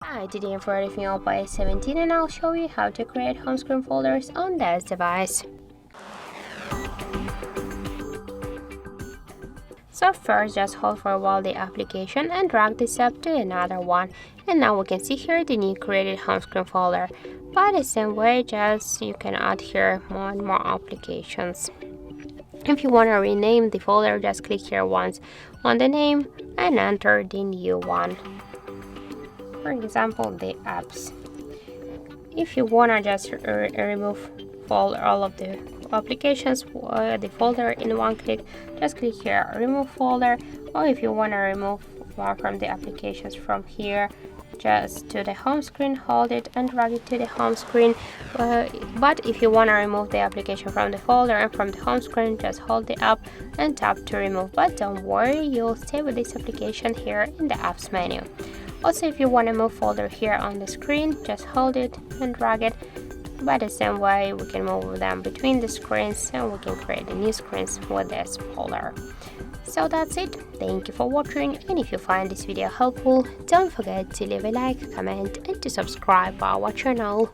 Hi, today I'm reviewing Oppo A17 and I'll show you how to create home screen folders on this device. So first, just hold for a while the application and drag this up to another one. And now we can see here the new created home screen folder. By the same way, just you can add here more and more applications. If you want to rename the folder, just click here once on the name and enter the new one. For example, the apps. If you want to just remove all of the applications, the folder in one click, just click here remove folder. Or if you want to remove one from the applications from here, just to the home screen, hold it and drag it to the home screen. But if you want to remove the application from the folder and from the home screen, just hold the app and tap to remove. But don't worry, you'll stay with this application here in the apps menu. Also, if you want to move folder here on the screen, just hold it and drag it. By the same way, we can move them between the screens and we can create the new screens with this folder. So that's it. Thank you for watching, and if you find this video helpful, don't forget to leave a like, comment and to subscribe our channel.